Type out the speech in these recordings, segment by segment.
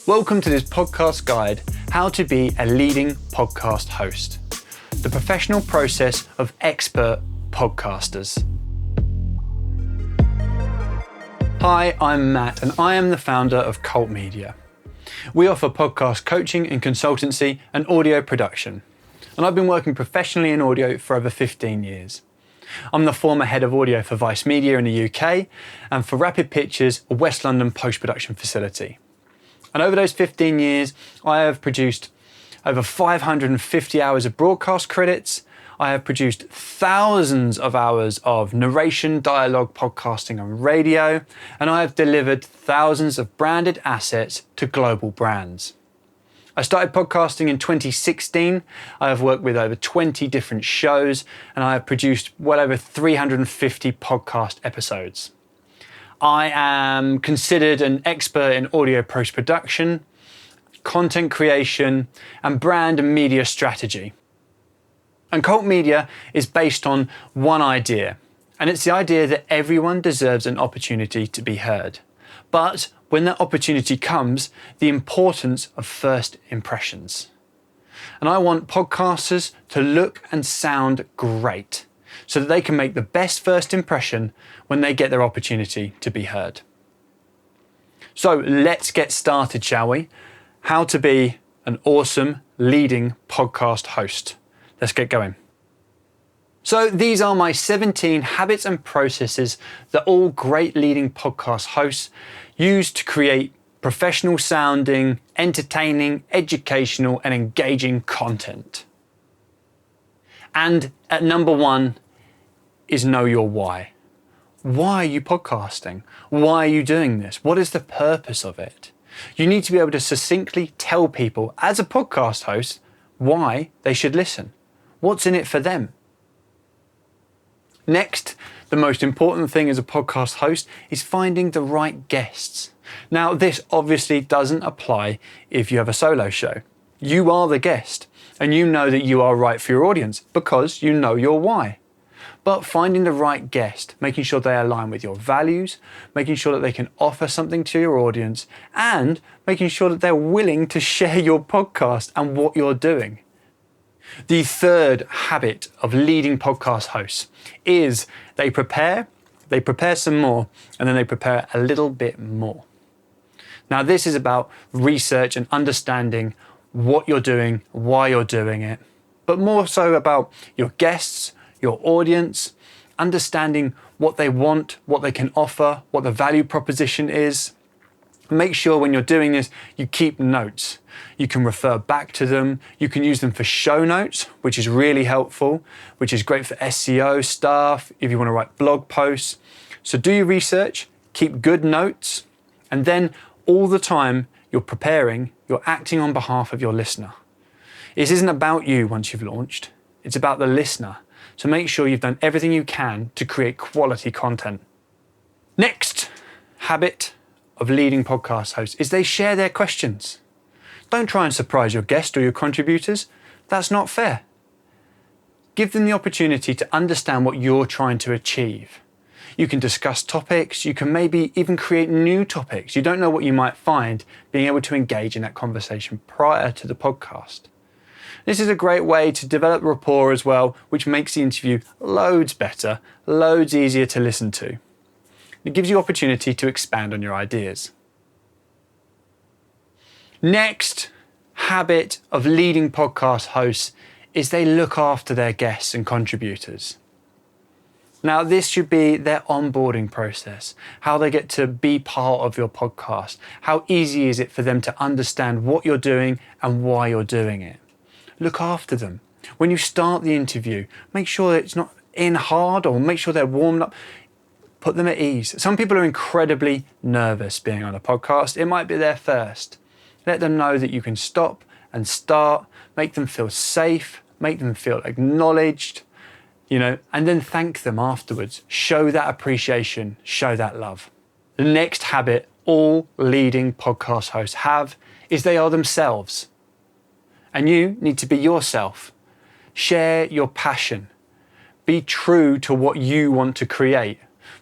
Welcome to this podcast guide, How to Be a Leading Podcast Host, the professional process of expert podcasters. Hi, I'm Matt and I am the founder of Kult Media. We offer podcast coaching and consultancy and audio production. And I've been working professionally in audio for over 15 years. I'm the former head of audio for Vice Media in the UK and for Rapid Pictures, a West London post-production facility. And over those 15 years, I have produced over 550 hours of broadcast credits. I have produced thousands of hours of narration, dialogue, podcasting and radio. And I have delivered thousands of branded assets to global brands. I started podcasting in 2016. I have worked with over 20 different shows and I have produced well over 350 podcast episodes. I am considered an expert in audio post-production, content creation, and brand and media strategy. And Kult Media is based on one idea, and it's the idea that everyone deserves an opportunity to be heard. But when that opportunity comes, the importance of first impressions. And I want podcasters to look and sound great so that they can make the best first impression when they get their opportunity to be heard. So let's get started, shall we? How to be an awesome leading podcast host. Let's get going. So these are my 17 habits and processes that all great leading podcast hosts use to create professional sounding, entertaining, educational, and engaging content. And at number one is know your why. Why are you podcasting? Why are you doing this? What is the purpose of it? You need to be able to succinctly tell people as a podcast host why they should listen. What's in it for them? Next, the most important thing as a podcast host is finding the right guests. Now, this obviously doesn't apply if you have a solo show. You are the guest and you know that you are right for your audience because you know your why. But finding the right guest, making sure they align with your values, making sure that they can offer something to your audience, and making sure that they're willing to share your podcast and what you're doing. The third habit of leading podcast hosts is they prepare some more, and then they prepare a little bit more. Now, this is about research and understanding what you're doing, why you're doing it, but more so about your guests, your audience, understanding what they want, what they can offer, what the value proposition is. Make sure when you're doing this, you keep notes. You can refer back to them. You can use them for show notes, which is really helpful, which is great for SEO stuff, if you want to write blog posts. So do your research, keep good notes, and then all the time you're preparing, you're acting on behalf of your listener. This isn't about you once you've launched. It's about the listener. So make sure you've done everything you can to create quality content. Next habit of leading podcast hosts is they share their questions. Don't try and surprise your guest or your contributors. That's not fair. Give them the opportunity to understand what you're trying to achieve. You can discuss topics. You can maybe even create new topics. You don't know what you might find being able to engage in that conversation prior to the podcast. This is a great way to develop rapport as well, which makes the interview loads better, loads easier to listen to. It gives you opportunity to expand on your ideas. Next habit of leading podcast hosts is they look after their guests and contributors. Now, this should be their onboarding process, how they get to be part of your podcast. How easy is it for them to understand what you're doing and why you're doing it? Look after them. When you start the interview, make sure that it's not in hard or make sure they're warmed up. Put them at ease. Some people are incredibly nervous being on a podcast. It might be their first. Let them know that you can stop and start, make them feel safe, make them feel acknowledged, and then thank them afterwards. Show that appreciation, show that love. The next habit all leading podcast hosts have is they are themselves. And you need to be yourself. Share your passion. Be true to what you want to create.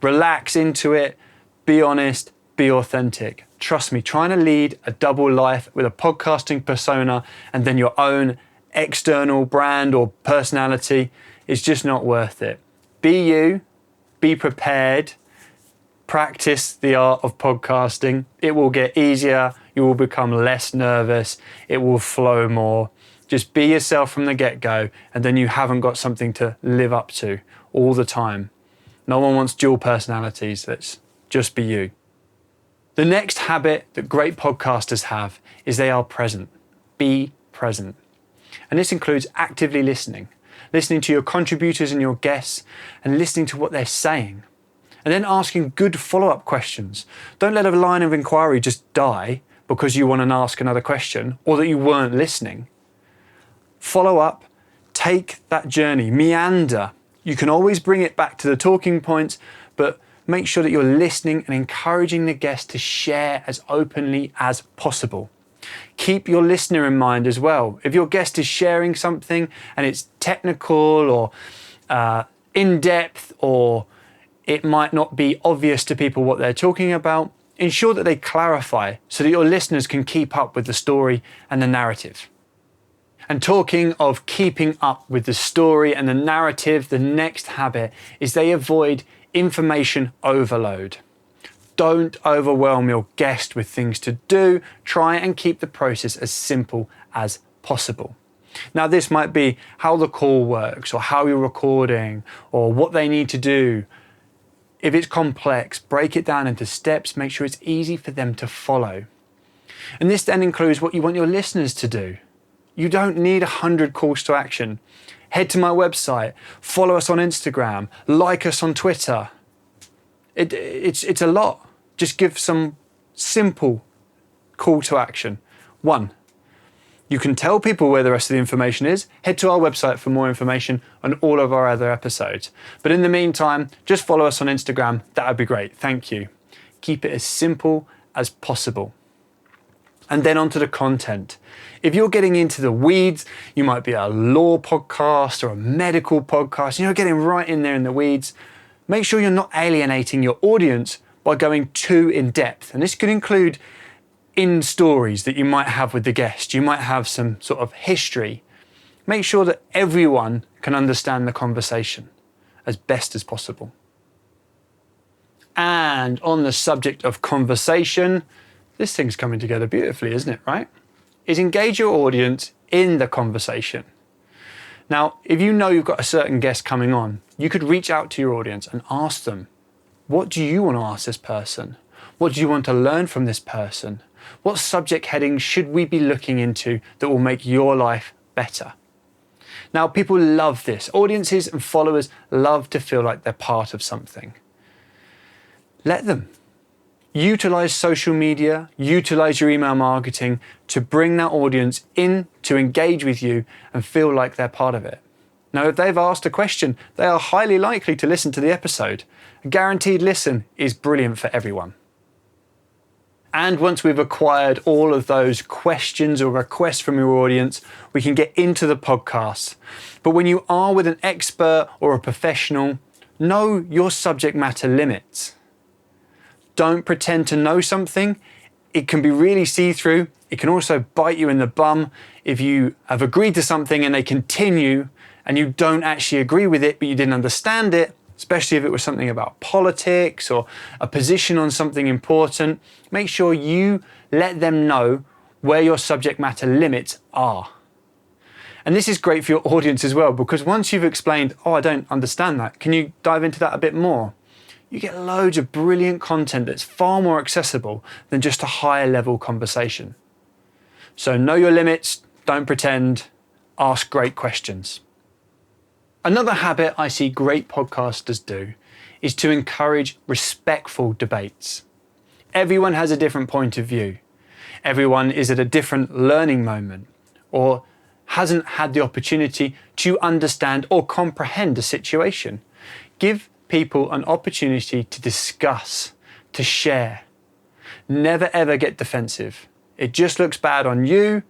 Relax into it. Be honest. Be authentic. Trust me, trying to lead a double life with a podcasting persona and then your own external brand or personality is just not worth it. Be you, be prepared, practice the art of podcasting. It will get easier, you will become less nervous, it will flow more. Just be yourself from the get-go, and then you haven't got something to live up to all the time. No one wants dual personalities, let's just be you. The next habit that great podcasters have is they are present. Be present. And this includes actively listening to your contributors and your guests and listening to what they're saying. And then asking good follow-up questions. Don't let a line of inquiry just die because you want to ask another question or that you weren't listening. Follow up, take that journey, meander. You can always bring it back to the talking points, but make sure that you're listening and encouraging the guest to share as openly as possible. Keep your listener in mind as well. If your guest is sharing something and it's technical or in-depth, or it might not be obvious to people what they're talking about, ensure that they clarify so that your listeners can keep up with the story and the narrative. And talking of keeping up with the story and the narrative, the next habit is they avoid information overload. Don't overwhelm your guest with things to do. Try and keep the process as simple as possible. Now, this might be how the call works or how you're recording or what they need to do. If it's complex, break it down into steps, make sure it's easy for them to follow. And this then includes what you want your listeners to do. You don't need 100 calls to action. Head to my website, follow us on Instagram, like us on Twitter. It's a lot. Just give some simple call to action. 1, you can tell people where the rest of the information is. Head to our website for more information on all of our other episodes. But in the meantime, just follow us on Instagram. That would be great. Thank you. Keep it as simple as possible. And then onto the content. If you're getting into the weeds, you might be a law podcast or a medical podcast, you're getting right in there in the weeds, make sure you're not alienating your audience by going too in depth. And this could include in stories that you might have with the guest. You might have some sort of history. Make sure that everyone can understand the conversation as best as possible. And on the subject of conversation, this thing's coming together beautifully, isn't it, right? Is engage your audience in the conversation. Now, if you know you've got a certain guest coming on, you could reach out to your audience and ask them, what do you want to ask this person? What do you want to learn from this person? What subject headings should we be looking into that will make your life better? Now, people love this. Audiences and followers love to feel like they're part of something. Let them. Utilize social media, utilize your email marketing to bring that audience in to engage with you and feel like they're part of it. Now, if they've asked a question, they are highly likely to listen to the episode. A guaranteed listen is brilliant for everyone. And once we've acquired all of those questions or requests from your audience, we can get into the podcast. But when you are with an expert or a professional, know your subject matter limits. Don't pretend to know something. It can be really see-through. It can also bite you in the bum if you have agreed to something and they continue and you don't actually agree with it, but you didn't understand it, especially if it was something about politics or a position on something important. Make sure you let them know where your subject matter limits are. And this is great for your audience as well, because once you've explained, oh, I don't understand that, can you dive into that a bit more? You get loads of brilliant content that's far more accessible than just a higher level conversation. So know your limits, don't pretend, ask great questions. Another habit I see great podcasters do is to encourage respectful debates. Everyone has a different point of view. Everyone is at a different learning moment or hasn't had the opportunity to understand or comprehend a situation. Give people an opportunity to discuss, to share. Never ever get defensive. It just looks bad on you.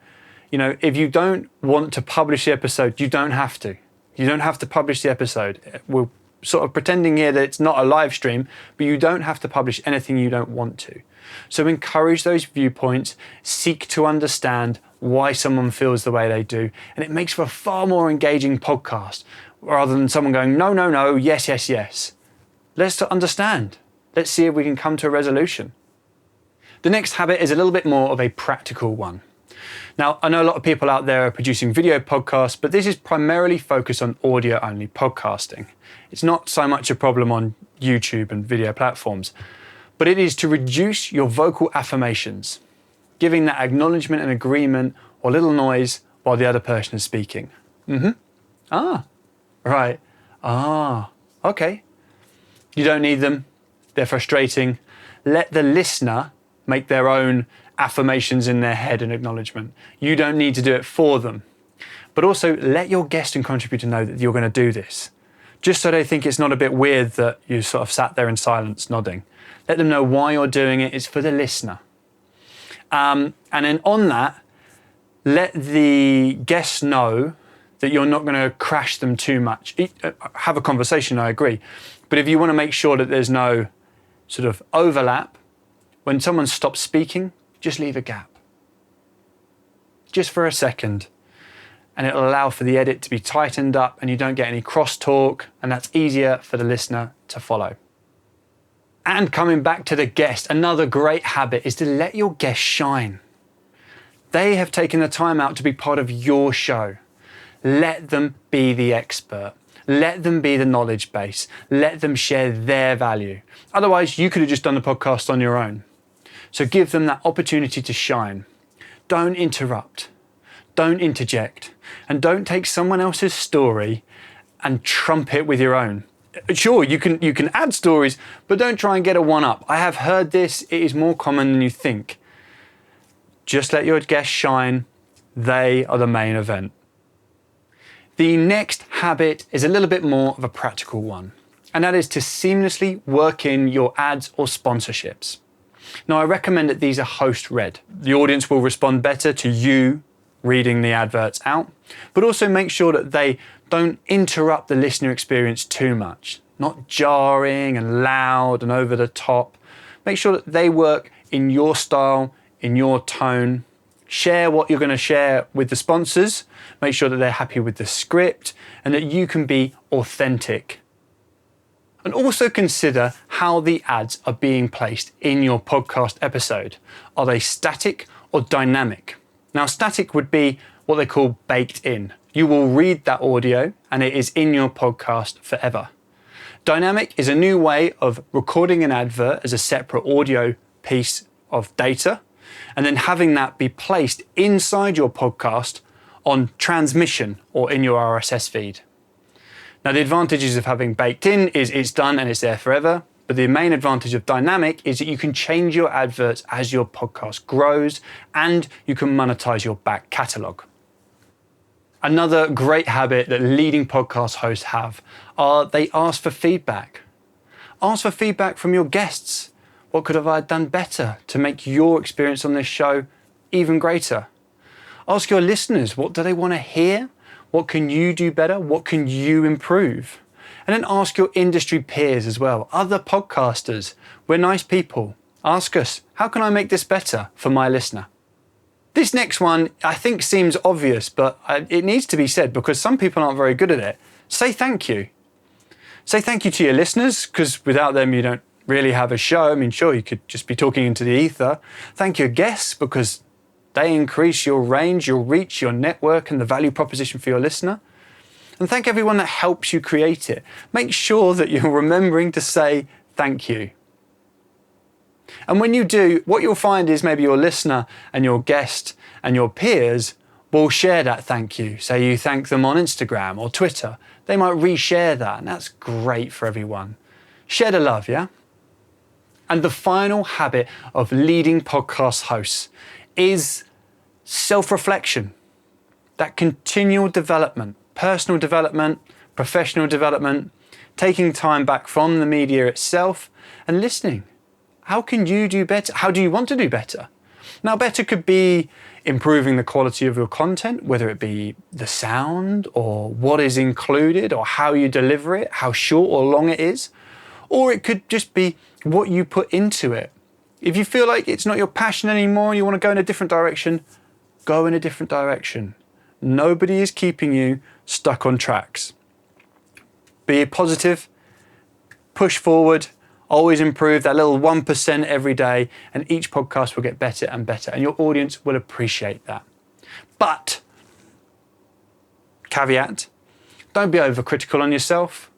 If you don't want to publish the episode, you don't have to. You don't have to publish the episode. We'll sort of pretending here that it's not a live stream, but you don't have to publish anything you don't want to. So encourage those viewpoints, seek to understand why someone feels the way they do, and it makes for a far more engaging podcast rather than someone going, no, no, no, yes, yes, yes. Let's understand. Let's see if we can come to a resolution. The next habit is a little bit more of a practical one. Now, I know a lot of people out there are producing video podcasts, but this is primarily focused on audio-only podcasting. It's not so much a problem on YouTube and video platforms, but it is to reduce your vocal affirmations, giving that acknowledgement and agreement or little noise while the other person is speaking. Ah, right. Ah, okay. You don't need them. They're frustrating. Let the listener make their own affirmations in their head and acknowledgement. You don't need to do it for them. But also let your guest and contributor know that you're going to do this, just so they think it's not a bit weird that you sort of sat there in silence nodding. Let them know why you're doing it. It's for the listener. And then on that, let the guests know that you're not going to crash them too much. Have a conversation, I agree. But if you want to make sure that there's no sort of overlap, when someone stops speaking, just leave a gap. Just for a second. And it'll allow for the edit to be tightened up and you don't get any crosstalk, and that's easier for the listener to follow. And coming back to the guest, another great habit is to let your guests shine. They have taken the time out to be part of your show. Let them be the expert. Let them be the knowledge base. Let them share their value. Otherwise, you could have just done the podcast on your own. So give them that opportunity to shine. Don't interrupt. Don't interject. And don't take someone else's story and trump it with your own. Sure, you can add stories, but don't try and get a one-up. I have heard this. It is more common than you think. Just let your guests shine. They are the main event. The next habit is a little bit more of a practical one, and that is to seamlessly work in your ads or sponsorships. Now, I recommend that these are host-read. The audience will respond better to you reading the adverts out, but also make sure that they don't interrupt the listener experience too much. Not jarring and loud and over the top. Make sure that they work in your style, in your tone. Share what you're going to share with the sponsors. Make sure that they're happy with the script and that you can be authentic. And also consider how the ads are being placed in your podcast episode. Are they static or dynamic? Now, static would be what they call baked in. You will read that audio and it is in your podcast forever. Dynamic is a new way of recording an advert as a separate audio piece of data and then having that be placed inside your podcast on transmission or in your RSS feed. Now, the advantages of having baked in is it's done and it's there forever. But the main advantage of dynamic is that you can change your adverts as your podcast grows and you can monetize your back catalog. Another great habit that leading podcast hosts have are they ask for feedback. Ask for feedback from your guests. What could have I done better to make your experience on this show even greater? Ask your listeners, what do they want to hear? What can you do better? What can you improve? And then ask your industry peers as well, other podcasters. We're nice people. Ask us, how can I make this better for my listener? This next one, I think seems obvious, but it needs to be said because some people aren't very good at it. Say thank you. Say thank you to your listeners, because without them, you don't really have a show. I mean, sure, you could just be talking into the ether. Thank your guests because they increase your range, your reach, your network, and the value proposition for your listener. And thank everyone that helps you create it. Make sure that you're remembering to say thank you. And when you do, what you'll find is maybe your listener and your guest and your peers will share that thank you. Say you thank them on Instagram or Twitter. They might reshare that, and that's great for everyone. Share the love, yeah? And the final habit of leading podcast hosts is self-reflection, that continual development, personal development, professional development, taking time back from the media itself and listening. How can you do better? How do you want to do better? Now, better could be improving the quality of your content, whether it be the sound or what is included or how you deliver it, how short or long it is, or it could just be what you put into it. If you feel like it's not your passion anymore, you want to go in a different direction, go in a different direction. Nobody is keeping you stuck on tracks. Be positive, push forward, always improve that little 1% every day, and each podcast will get better and better, and your audience will appreciate that. But, caveat, don't be overcritical on yourself.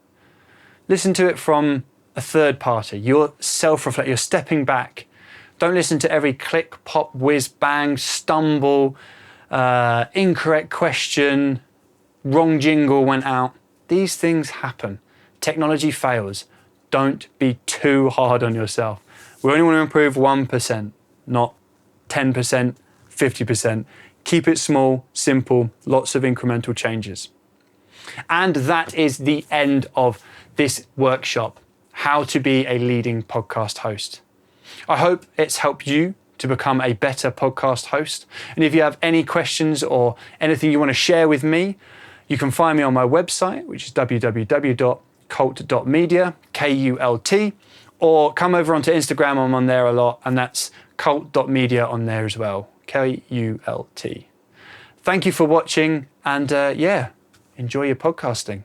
Listen to it from a third party. You're self-reflect, you're stepping back. Don't listen to every click, pop, whiz, bang, stumble, incorrect question, wrong jingle went out. These things happen. Technology fails. Don't be too hard on yourself. We only want to improve 1%, not 10%, 50%. Keep it small, simple, lots of incremental changes. And that is the end of this workshop, how to be a leading podcast host. I hope it's helped you to become a better podcast host. And if you have any questions or anything you want to share with me, you can find me on my website, which is www.kult.media, Kult, or come over onto Instagram. I'm on there a lot, and that's kult.media on there as well, Kult. Thank you for watching, and enjoy your podcasting.